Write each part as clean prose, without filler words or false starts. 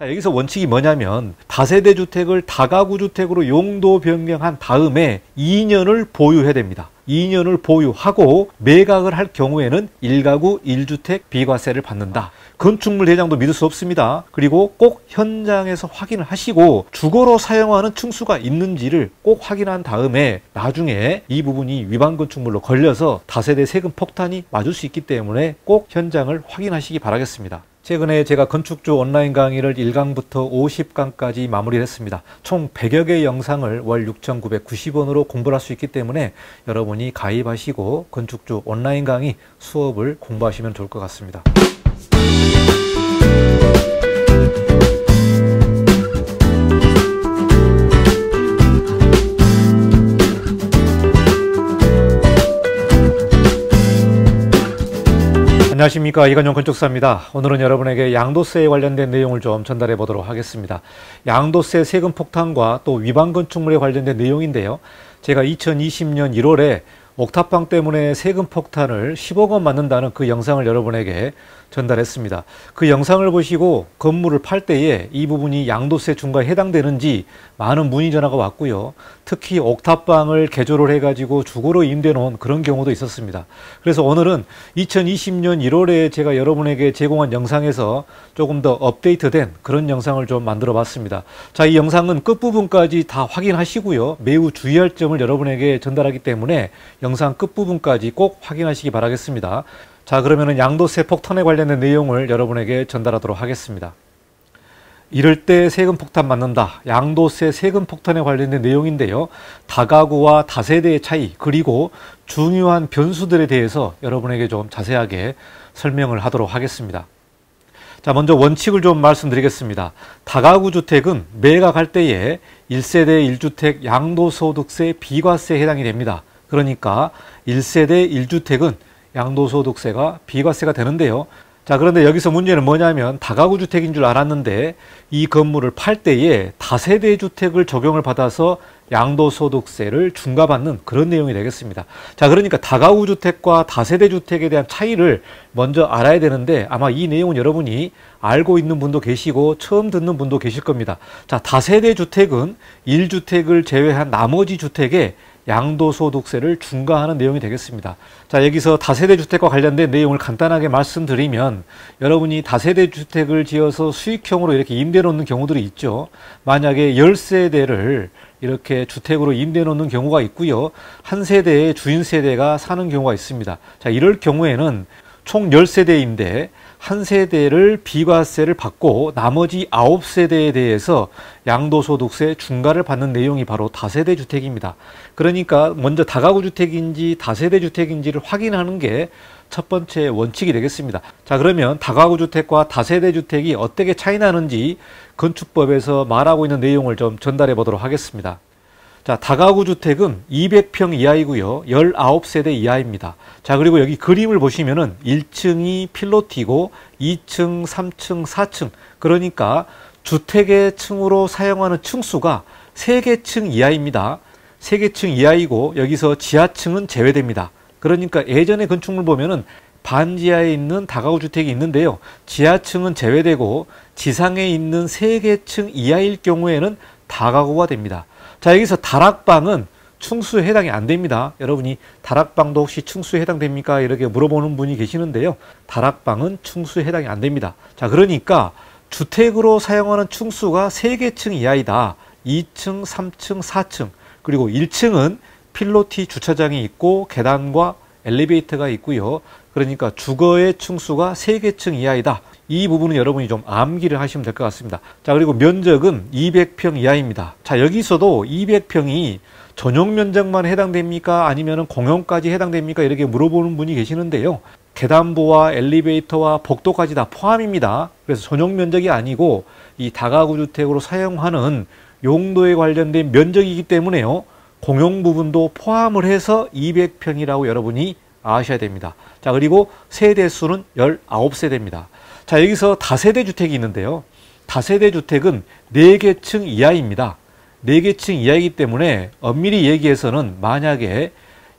자, 여기서 원칙이 뭐냐면 다세대 주택을 다가구 주택으로 용도 변경한 다음에 2년을 보유해야 됩니다. 2년을 보유하고 매각을 할 경우에는 1가구 1주택 비과세를 받는다. 건축물 대장도 믿을 수 없습니다. 그리고 꼭 현장에서 확인을 하시고 주거로 사용하는 층수가 있는지를 꼭 확인한 다음에 나중에 이 부분이 위반 건축물로 걸려서 다세대 세금 폭탄이 맞을 수 있기 때문에 꼭 현장을 확인하시기 바라겠습니다. 최근에 제가 건축주 온라인 강의를 1강부터 50강까지 마무리를 했습니다. 총 100여 개의 영상을 월 6,990원으로 공부를 할 수 있기 때문에 여러분이 가입하시고 건축주 온라인 강의 수업을 공부하시면 좋을 것 같습니다. 안녕하십니까, 이건용 건축사입니다. 오늘은 여러분에게 양도세에 관련된 내용을 좀 전달해 보도록 하겠습니다. 양도세 세금 폭탄과 또 위반 건축물에 관련된 내용인데요. 제가 2020년 1월에 옥탑방 때문에 세금 폭탄을 10억 원 맞는다는 그 영상을 여러분에게 전달했습니다. 그 영상을 보시고 건물을 팔 때에 이 부분이 양도세 중과에 해당되는지 많은 문의 전화가 왔고요. 특히 옥탑방을 개조를 해가지고 주거로 임대 놓은 그런 경우도 있었습니다. 그래서 오늘은 2020년 1월에 제가 여러분에게 제공한 영상에서 조금 더 업데이트된 그런 영상을 좀 만들어 봤습니다. 자, 이 영상은 끝부분까지 다 확인하시고요. 매우 주의할 점을 여러분에게 전달하기 때문에 영상 끝부분까지 꼭 확인하시기 바라겠습니다. 자, 그러면은 양도세 폭탄에 관련된 내용을 여러분에게 전달하도록 하겠습니다. 이럴 때 세금 폭탄 맞는다. 양도세 세금 폭탄에 관련된 내용인데요. 다가구와 다세대의 차이 그리고 중요한 변수들에 대해서 여러분에게 좀 자세하게 설명을 하도록 하겠습니다. 자, 먼저 원칙을 좀 말씀드리겠습니다. 다가구 주택은 매각할 때에 1세대 1주택 양도소득세 비과세에 해당이 됩니다. 그러니까 1세대 1주택은 양도소득세가 비과세가 되는데요. 자, 그런데 여기서 문제는 뭐냐면 다가구 주택인 줄 알았는데 이 건물을 팔 때에 다세대 주택을 적용을 받아서 양도소득세를 중과받는 그런 내용이 되겠습니다. 자, 그러니까 다가구 주택과 다세대 주택에 대한 차이를 먼저 알아야 되는데 아마 이 내용은 여러분이 알고 있는 분도 계시고 처음 듣는 분도 계실 겁니다. 자, 다세대 주택은 1주택을 제외한 나머지 주택에 양도소득세를 중과하는 내용이 되겠습니다. 자, 여기서 다세대 주택과 관련된 내용을 간단하게 말씀드리면 여러분이 다세대 주택을 지어서 수익형으로 이렇게 임대 놓는 경우들이 있죠. 만약에 10세대를 이렇게 주택으로 임대 놓는 경우가 있고요. 한 세대에 주인 세대가 사는 경우가 있습니다. 자, 이럴 경우에는 총 10세대인데 한 세대를 비과세를 받고 나머지 9세대에 대해서 양도소득세 중과를 받는 내용이 바로 다세대 주택입니다. 그러니까 먼저 다가구 주택인지 다세대 주택인지를 확인하는 게 첫 번째 원칙이 되겠습니다. 자, 그러면 다가구 주택과 다세대 주택이 어떻게 차이 나는지 건축법에서 말하고 있는 내용을 좀 전달해 보도록 하겠습니다. 자, 다가구 주택은 200평 이하이고요. 19세대 이하입니다. 자, 그리고 여기 그림을 보시면은 1층이 필로티고 2층, 3층, 4층. 그러니까 주택의 층으로 사용하는 층수가 3개 층 이하입니다. 3개 층 이하이고 여기서 지하층은 제외됩니다. 그러니까 예전의 건축물 보면은 반지하에 있는 다가구 주택이 있는데요. 지하층은 제외되고 지상에 있는 3개 층 이하일 경우에는 다가구가 됩니다. 자, 여기서 다락방은 층수에 해당이 안 됩니다. 여러분이 다락방도 혹시 층수에 해당됩니까? 이렇게 물어보는 분이 계시는데요. 다락방은 층수에 해당이 안 됩니다. 자, 그러니까 주택으로 사용하는 층수가 3개 층 이하이다. 2층, 3층, 4층. 그리고 1층은 필로티 주차장이 있고 계단과 엘리베이터가 있고요. 그러니까 주거의 층수가 3개 층 이하이다. 이 부분은 여러분이 좀 암기를 하시면 될 것 같습니다. 자, 그리고 면적은 200평 이하입니다. 자, 여기서도 200평이 전용 면적만 해당됩니까? 아니면 공용까지 해당됩니까? 이렇게 물어보는 분이 계시는데요. 계단부와 엘리베이터와 복도까지 다 포함입니다. 그래서 전용 면적이 아니고 이 다가구 주택으로 사용하는 용도에 관련된 면적이기 때문에요. 공용 부분도 포함을 해서 200평이라고 여러분이 아셔야 됩니다. 자, 그리고 세대 수는 19세대입니다. 자, 여기서 다세대 주택이 있는데요. 다세대 주택은 4개 층 이하입니다. 4개 층 이하이기 때문에 엄밀히 얘기해서는 만약에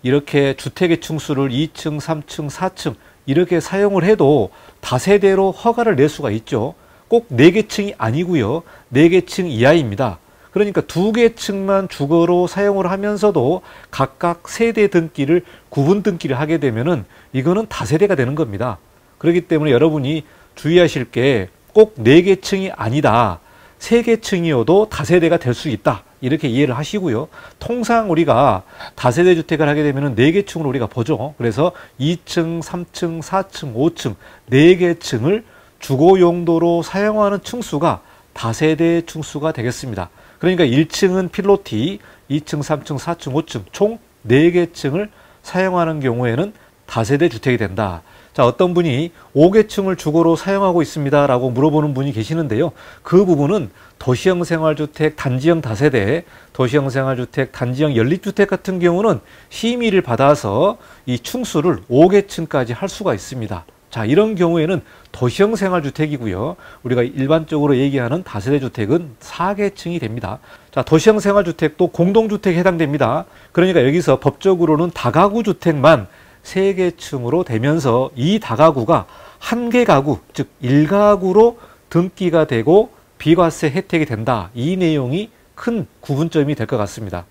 이렇게 주택의 층수를 2층, 3층, 4층 이렇게 사용을 해도 다세대로 허가를 낼 수가 있죠. 꼭 4계층이 아니고요. 4계층 이하입니다. 그러니까 2계층만 주거로 사용을 하면서도 각각 세대 등기를 구분 등기를 하게 되면은 이거는 다세대가 되는 겁니다. 그렇기 때문에 여러분이 주의하실 게 꼭 4계층이 아니다. 3계층이어도 다세대가 될 수 있다. 이렇게 이해를 하시고요. 통상 우리가 다세대 주택을 하게 되면 4계층으로 우리가 보죠. 그래서 2층, 3층, 4층, 5층, 4계층을 주거 용도로 사용하는 층수가 다세대 층수가 되겠습니다. 그러니까 1층은 필로티, 2층, 3층, 4층, 5층 총 4계층을 사용하는 경우에는 다세대 주택이 된다. 자, 어떤 분이 5계층을 주거로 사용하고 있습니다 라고 물어보는 분이 계시는데요. 그 부분은 도시형 생활주택, 단지형 다세대, 도시형 생활주택, 단지형 연립주택 같은 경우는 심의를 받아서 이 층수를 5계층까지 할 수가 있습니다. 자, 이런 경우에는 도시형 생활주택이고요. 우리가 일반적으로 얘기하는 다세대 주택은 4계층이 됩니다. 자, 도시형 생활주택도 공동주택에 해당됩니다. 그러니까 여기서 법적으로는 다가구 주택만 3계층으로 되면서 이 다가구가 한 개 가구, 즉 1가구로 등기가 되고 비과세 혜택이 된다. 이 내용이 큰 구분점이 될 것 같습니다.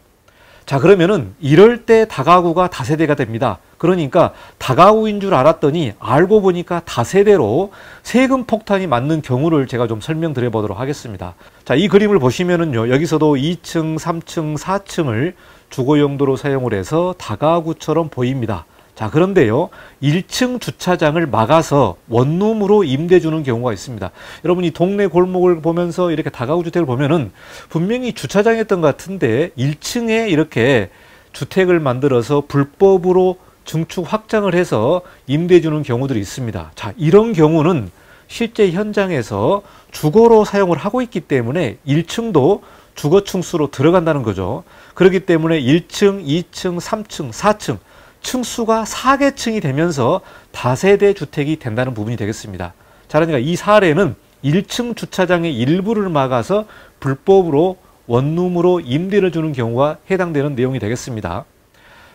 자, 그러면은 이럴 때 다가구가 다세대가 됩니다. 그러니까 다가구인 줄 알았더니 알고 보니까 다세대로 세금 폭탄이 맞는 경우를 제가 좀 설명드려 보도록 하겠습니다. 자, 이 그림을 보시면은요, 여기서도 2층, 3층, 4층을 주거 용도로 사용을 해서 다가구처럼 보입니다. 자, 그런데요, 1층 주차장을 막아서 원룸으로 임대 주는 경우가 있습니다. 여러분이 동네 골목을 보면서 이렇게 다가구 주택을 보면은 분명히 주차장이었던 것 같은데 1층에 이렇게 주택을 만들어서 불법으로 증축 확장을 해서 임대 주는 경우들이 있습니다. 자, 이런 경우는 실제 현장에서 주거로 사용을 하고 있기 때문에 1층도 주거 층수로 들어간다는 거죠. 그렇기 때문에 1층, 2층, 3층, 4층 층수가 4계층이 되면서 다세대 주택이 된다는 부분이 되겠습니다. 자, 그러니까 이 사례는 1층 주차장의 일부를 막아서 불법으로 원룸으로 임대를 주는 경우가 해당되는 내용이 되겠습니다.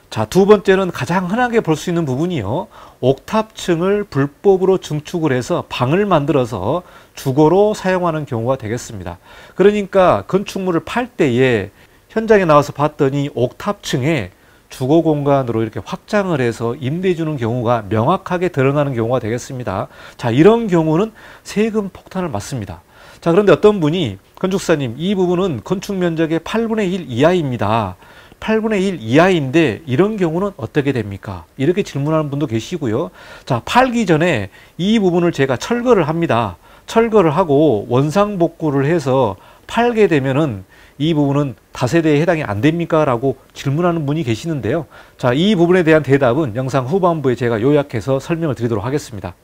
자, 두 번째는 가장 흔하게 볼 수 있는 부분이요. 옥탑층을 불법으로 증축을 해서 방을 만들어서 주거로 사용하는 경우가 되겠습니다. 그러니까 건축물을 팔 때에 현장에 나와서 봤더니 옥탑층에 주거 공간으로 이렇게 확장을 해서 임대해 주는 경우가 명확하게 드러나는 경우가 되겠습니다. 자, 이런 경우는 세금 폭탄을 맞습니다. 자, 그런데 어떤 분이 건축사님, 이 부분은 건축 면적의 8분의 1 이하입니다. 8분의 1 이하인데 이런 경우는 어떻게 됩니까? 이렇게 질문하는 분도 계시고요. 자, 팔기 전에 이 부분을 제가 철거를 합니다. 철거를 하고 원상복구를 해서 팔게 되면은 이 부분은 다세대에 해당이 안 됩니까? 라고 질문하는 분이 계시는데요. 자, 이 부분에 대한 대답은 영상 후반부에 제가 요약해서 설명을 드리도록 하겠습니다.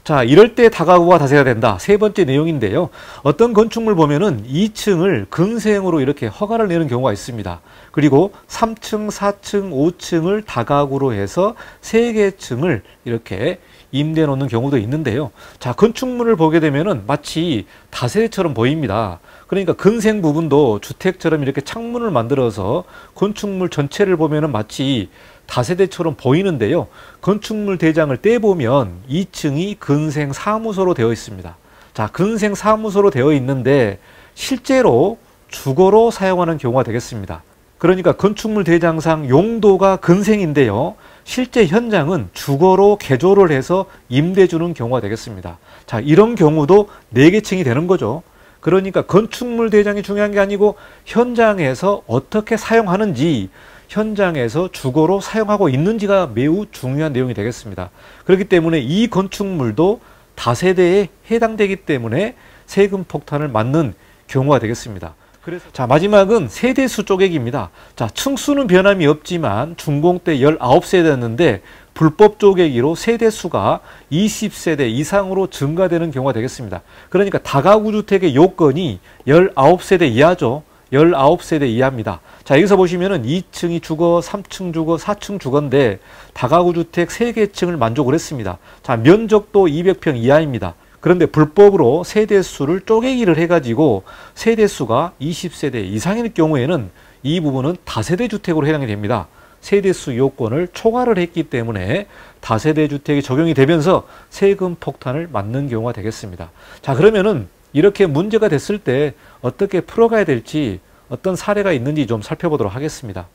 자, 이럴 때 다가구가 다세대가 된다. 세 번째 내용인데요. 어떤 건축물 보면은 2층을 근생으로 이렇게 허가를 내는 경우가 있습니다. 그리고 3층, 4층, 5층을 다가구로 해서 3계층을 이렇게 임대해 놓는 경우도 있는데요. 자, 건축물을 보게 되면은 마치 다세대처럼 보입니다. 그러니까 근생 부분도 주택처럼 이렇게 창문을 만들어서 건축물 전체를 보면은 마치 다세대처럼 보이는데요. 건축물 대장을 떼보면 2층이 근생 사무소로 되어 있습니다. 자, 근생 사무소로 되어 있는데 실제로 주거로 사용하는 경우가 되겠습니다. 그러니까 건축물 대장상 용도가 근생인데요. 실제 현장은 주거로 개조를 해서 임대 주는 경우가 되겠습니다. 자, 이런 경우도 4계층이 되는 거죠. 그러니까 건축물 대장이 중요한 게 아니고 현장에서 어떻게 사용하는지, 현장에서 주거로 사용하고 있는지가 매우 중요한 내용이 되겠습니다. 그렇기 때문에 이 건축물도 다세대에 해당되기 때문에 세금 폭탄을 맞는 경우가 되겠습니다. 그래서 자, 마지막은 세대수 쪼개기입니다. 자, 층수는 변함이 없지만 준공 때 19세대였는데 불법 쪼개기로 세대수가 20세대 이상으로 증가되는 경우가 되겠습니다. 그러니까 다가구 주택의 요건이 19세대 이하죠. 19세대 이하입니다. 자, 여기서 보시면은 2층이 주거, 3층 주거, 4층 주거인데 다가구 주택 3계층을 만족을 했습니다. 자, 면적도 200평 이하입니다. 그런데 불법으로 세대수를 쪼개기를 해가지고 세대수가 20세대 이상일 경우에는 이 부분은 다세대 주택으로 해당이 됩니다. 세대수 요건을 초과를 했기 때문에 다세대 주택이 적용이 되면서 세금 폭탄을 맞는 경우가 되겠습니다. 자, 그러면은 이렇게 문제가 됐을 때 어떻게 풀어가야 될지 어떤 사례가 있는지 좀 살펴보도록 하겠습니다.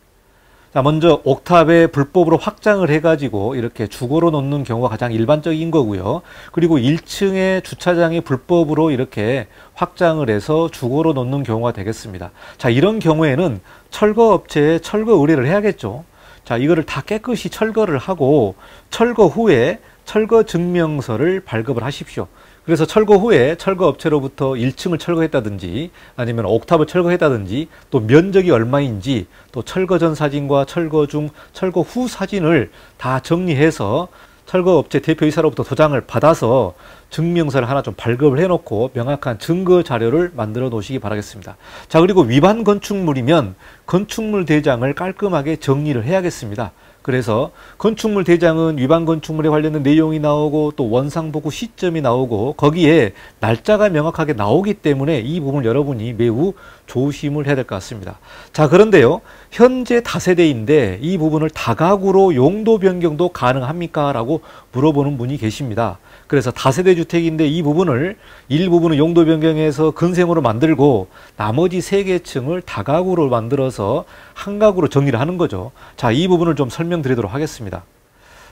자, 먼저 옥탑에 불법으로 확장을 해가지고 이렇게 주거로 놓는 경우가 가장 일반적인 거고요. 그리고 1층에 주차장이 불법으로 이렇게 확장을 해서 주거로 놓는 경우가 되겠습니다. 자, 이런 경우에는 철거업체에 철거 의뢰를 해야겠죠. 자, 이거를 다 깨끗이 철거를 하고 철거 후에 철거 증명서를 발급을 하십시오. 그래서 철거 후에 철거업체로부터 1층을 철거했다든지 아니면 옥탑을 철거했다든지 또 면적이 얼마인지 또 철거 전 사진과 철거 중, 철거 후 사진을 다 정리해서 철거업체 대표이사로부터 도장을 받아서 증명서를 하나 좀 발급을 해놓고 명확한 증거 자료를 만들어 놓으시기 바라겠습니다. 자, 그리고 위반 건축물이면 건축물 대장을 깔끔하게 정리를 해야겠습니다. 그래서 건축물 대장은 위반 건축물에 관련된 내용이 나오고 또 원상복구 시점이 나오고 거기에 날짜가 명확하게 나오기 때문에 이 부분 여러분이 매우 조심을 해야 될 것 같습니다. 자, 그런데요, 현재 다세대인데 이 부분을 다가구로 용도 변경도 가능합니까? 라고 물어보는 분이 계십니다. 그래서 다세대 주택인데 이 부분을 일부분은 용도 변경해서 근생으로 만들고 나머지 3개 층을 다가구로 만들어서 한가구로 정리를 하는 거죠. 자, 이 부분을 좀 설명드리도록 하겠습니다.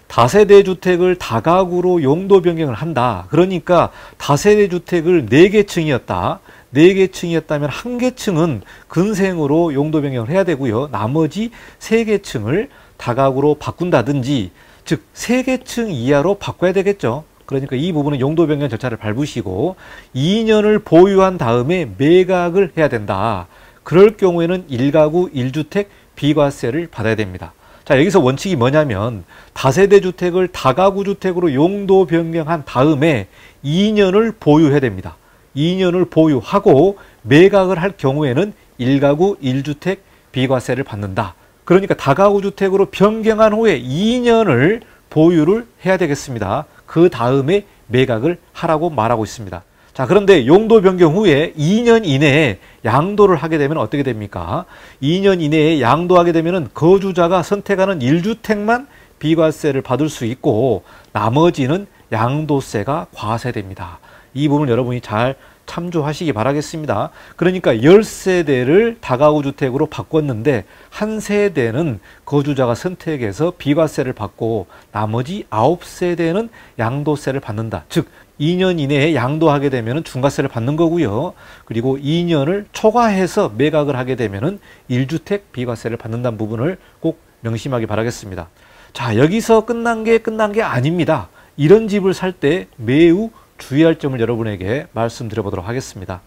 다세대 주택을 다가구로 용도 변경을 한다. 그러니까 다세대 주택을 4개 층이었다. 4개 층이었다면 1개 층은 근생으로 용도 변경을 해야 되고요. 나머지 3개 층을 다가구로 바꾼다든지, 즉 3개 층 이하로 바꿔야 되겠죠. 그러니까 이 부분은 용도 변경 절차를 밟으시고 2년을 보유한 다음에 매각을 해야 된다. 그럴 경우에는 1가구 1주택 비과세를 받아야 됩니다. 자, 여기서 원칙이 뭐냐면 다세대 주택을 다가구 주택으로 용도 변경한 다음에 2년을 보유해야 됩니다. 2년을 보유하고 매각을 할 경우에는 1가구 1주택 비과세를 받는다. 그러니까 다가구 주택으로 변경한 후에 2년을 보유를 해야 되겠습니다. 그 다음에 매각을 하라고 말하고 있습니다. 자, 그런데 용도 변경 후에 2년 이내에 양도를 하게 되면 어떻게 됩니까? 2년 이내에 양도하게 되면 거주자가 선택하는 1주택만 비과세를 받을 수 있고 나머지는 양도세가 과세됩니다. 이 부분 여러분이 잘 참조하시기 바라겠습니다. 그러니까 10세대를 다가구 주택으로 바꿨는데 한 세대는 거주자가 선택해서 비과세를 받고 나머지 9세대는 양도세를 받는다. 즉 2년 이내에 양도하게 되면 중과세를 받는 거고요. 그리고 2년을 초과해서 매각을 하게 되면 1주택 비과세를 받는다는 부분을 꼭 명심하기 바라겠습니다. 자, 여기서 끝난 게 아닙니다. 이런 집을 살 때 매우 주의할 점을 여러분에게 말씀드려보도록 하겠습니다.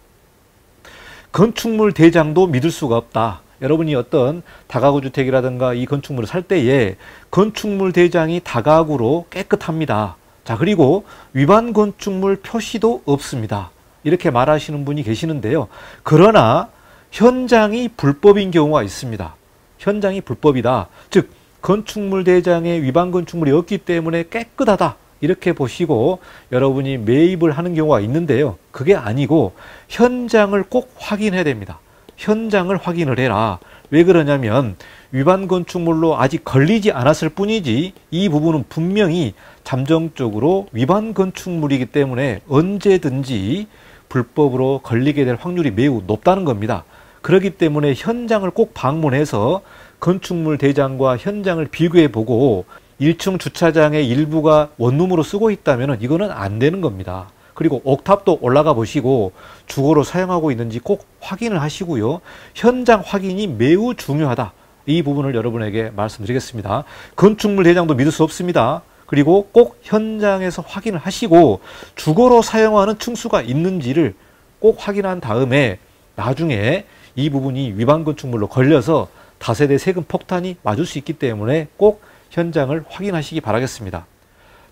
건축물 대장도 믿을 수가 없다. 여러분이 어떤 다가구 주택이라든가 이 건축물을 살 때에 건축물 대장이 다가구로 깨끗합니다. 자, 그리고 위반 건축물 표시도 없습니다. 이렇게 말하시는 분이 계시는데요. 그러나 현장이 불법인 경우가 있습니다. 현장이 불법이다. 즉 건축물 대장에 위반 건축물이 없기 때문에 깨끗하다. 이렇게 보시고 여러분이 매입을 하는 경우가 있는데요. 그게 아니고 현장을 꼭 확인해야 됩니다. 현장을 확인을 해라. 왜 그러냐면 위반 건축물로 아직 걸리지 않았을 뿐이지 이 부분은 분명히 잠정적으로 위반 건축물이기 때문에 언제든지 불법으로 걸리게 될 확률이 매우 높다는 겁니다. 그렇기 때문에 현장을 꼭 방문해서 건축물 대장과 현장을 비교해 보고 1층 주차장의 일부가 원룸으로 쓰고 있다면 이거는 안 되는 겁니다. 그리고 옥탑도 올라가 보시고 주거로 사용하고 있는지 꼭 확인을 하시고요. 현장 확인이 매우 중요하다. 이 부분을 여러분에게 말씀드리겠습니다. 건축물 대장도 믿을 수 없습니다. 그리고 꼭 현장에서 확인을 하시고 주거로 사용하는 층수가 있는지를 꼭 확인한 다음에 나중에 이 부분이 위반 건축물로 걸려서 다세대 세금 폭탄이 맞을 수 있기 때문에 꼭 현장을 확인하시기 바라겠습니다.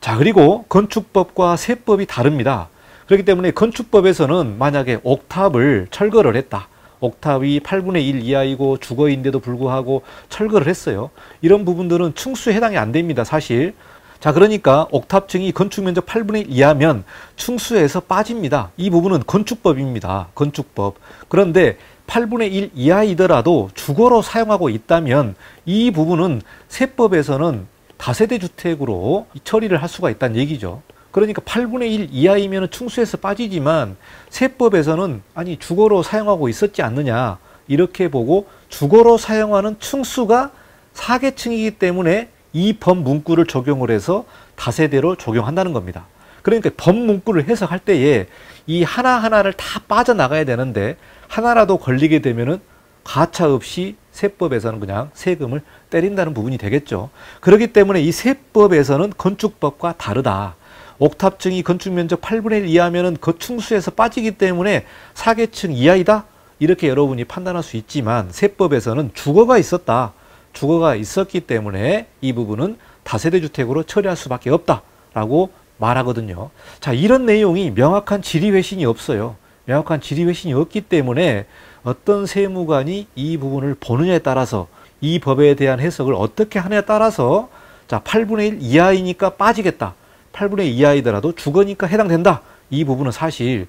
자, 그리고 건축법과 세법이 다릅니다. 그렇기 때문에 건축법에서는 만약에 옥탑을 철거를 했다. 옥탑이 8분의 1 이하이고 주거인데도 불구하고 철거를 했어요. 이런 부분들은 층수에 해당이 안 됩니다, 사실. 자, 그러니까 옥탑층이 건축면적 8분의 1 이하면 층수에서 빠집니다. 이 부분은 건축법입니다. 건축법. 그런데 8분의 1 이하이더라도 주거로 사용하고 있다면 이 부분은 세법에서는 다세대 주택으로 처리를 할 수가 있다는 얘기죠. 그러니까 8분의 1 이하이면 충수에서 빠지지만 세법에서는 아니 주거로 사용하고 있었지 않느냐 이렇게 보고 주거로 사용하는 충수가 4계층이기 때문에 이 법 문구를 적용을 해서 다세대로 적용한다는 겁니다. 그러니까 법 문구를 해석할 때에 이 하나하나를 다 빠져나가야 되는데 하나라도 걸리게 되면은 가차 없이 세법에서는 그냥 세금을 때린다는 부분이 되겠죠. 그렇기 때문에 이 세법에서는 건축법과 다르다. 옥탑층이 건축면적 8분의 1 이하면은 그 충수에서 빠지기 때문에 4계층 이하이다. 이렇게 여러분이 판단할 수 있지만 세법에서는 주거가 있었다. 주거가 있었기 때문에 이 부분은 다세대 주택으로 처리할 수밖에 없다라고 말하거든요. 자, 이런 내용이 명확한 질의회신이 없어요. 명확한 질의회신이 없기 때문에 어떤 세무관이 이 부분을 보느냐에 따라서 이 법에 대한 해석을 어떻게 하느냐에 따라서 자, 8분의 1 이하이니까 빠지겠다. 8분의 2 이하이더라도 주거니까 해당된다. 이 부분은 사실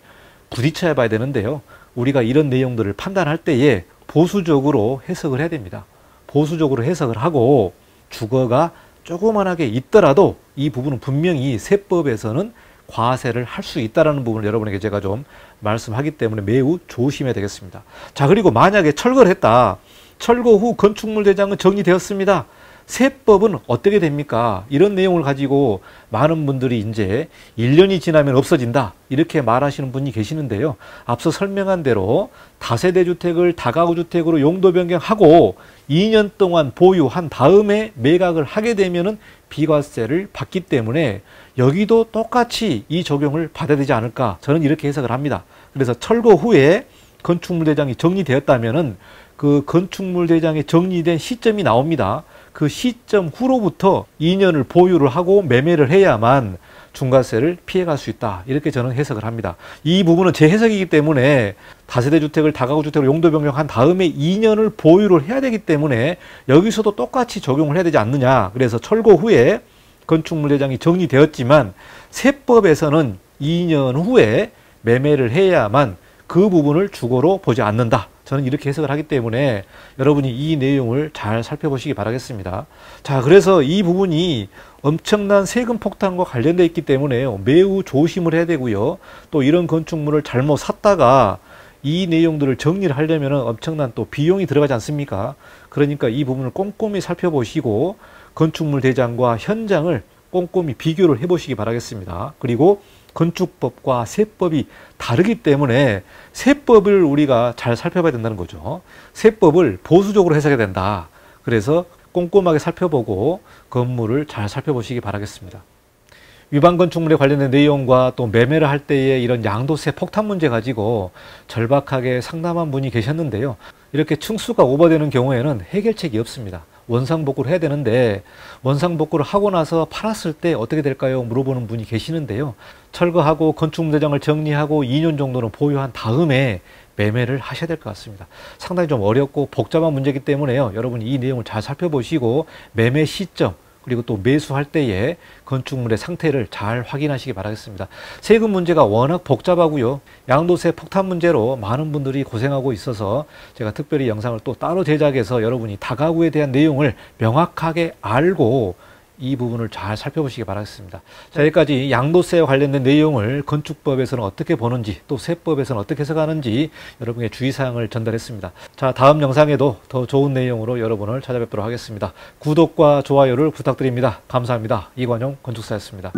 부딪혀야 봐야 되는데요. 우리가 이런 내용들을 판단할 때에 보수적으로 해석을 해야 됩니다. 보수적으로 해석을 하고 주거가 조그만하게 있더라도 이 부분은 분명히 세법에서는 과세를 할 수 있다는 부분을 여러분에게 제가 좀 말씀하기 때문에 매우 조심해야 되겠습니다. 자, 그리고 만약에 철거를 했다. 철거 후 건축물 대장은 정리되었습니다. 세법은 어떻게 됩니까? 이런 내용을 가지고 많은 분들이 이제 1년이 지나면 없어진다. 이렇게 말하시는 분이 계시는데요. 앞서 설명한 대로 다세대 주택을 다가구 주택으로 용도 변경하고 2년 동안 보유한 다음에 매각을 하게 되면은 비과세를 받기 때문에 여기도 똑같이 이 적용을 받아야 되지 않을까? 저는 이렇게 해석을 합니다. 그래서 철거 후에 건축물 대장이 정리되었다면은 그 건축물 대장이 정리된 시점이 나옵니다. 그 시점 후로부터 2년을 보유를 하고 매매를 해야만 중과세를 피해갈 수 있다. 이렇게 저는 해석을 합니다. 이 부분은 제 해석이기 때문에 다세대 주택을 다가구 주택으로 용도 변경한 다음에 2년을 보유를 해야 되기 때문에 여기서도 똑같이 적용을 해야 되지 않느냐. 그래서 철거 후에 건축물 대장이 정리되었지만 세법에서는 2년 후에 매매를 해야만 그 부분을 주거로 보지 않는다. 저는 이렇게 해석을 하기 때문에 여러분이 이 내용을 잘 살펴보시기 바라겠습니다. 자, 그래서 이 부분이 엄청난 세금 폭탄과 관련되어 있기 때문에 매우 조심을 해야 되고요. 또 이런 건축물을 잘못 샀다가 이 내용들을 정리를 하려면 엄청난 또 비용이 들어가지 않습니까? 그러니까 이 부분을 꼼꼼히 살펴보시고 건축물 대장과 현장을 꼼꼼히 비교를 해보시기 바라겠습니다. 그리고 건축법과 세법이 다르기 때문에 세법을 우리가 잘 살펴봐야 된다는 거죠. 세법을 보수적으로 해석해야 된다. 그래서 꼼꼼하게 살펴보고 건물을 잘 살펴보시기 바라겠습니다. 위반 건축물에 관련된 내용과 또 매매를 할 때의 이런 양도세 폭탄 문제 가지고 절박하게 상담한 분이 계셨는데요. 이렇게 층수가 오버되는 경우에는 해결책이 없습니다. 원상복구를 해야 되는데 원상복구를 하고 나서 팔았을 때 어떻게 될까요? 물어보는 분이 계시는데요. 철거하고 건축물 대장을 정리하고 2년 정도는 보유한 다음에 매매를 하셔야 될 것 같습니다. 상당히 좀 어렵고 복잡한 문제이기 때문에요. 여러분이 이 내용을 잘 살펴보시고 매매 시점 그리고 또 매수할 때에 건축물의 상태를 잘 확인하시기 바라겠습니다. 세금 문제가 워낙 복잡하고요. 양도세 폭탄 문제로 많은 분들이 고생하고 있어서 제가 특별히 영상을 또 따로 제작해서 여러분이 다가구에 대한 내용을 명확하게 알고 이 부분을 잘 살펴보시기 바라겠습니다. 자, 여기까지 양도세와 관련된 내용을 건축법에서는 어떻게 보는지 또 세법에서는 어떻게 해석하는지 여러분에게 주의사항을 전달했습니다. 자, 다음 영상에도 더 좋은 내용으로 여러분을 찾아뵙도록 하겠습니다. 구독과 좋아요를 부탁드립니다. 감사합니다. 이관용 건축사였습니다.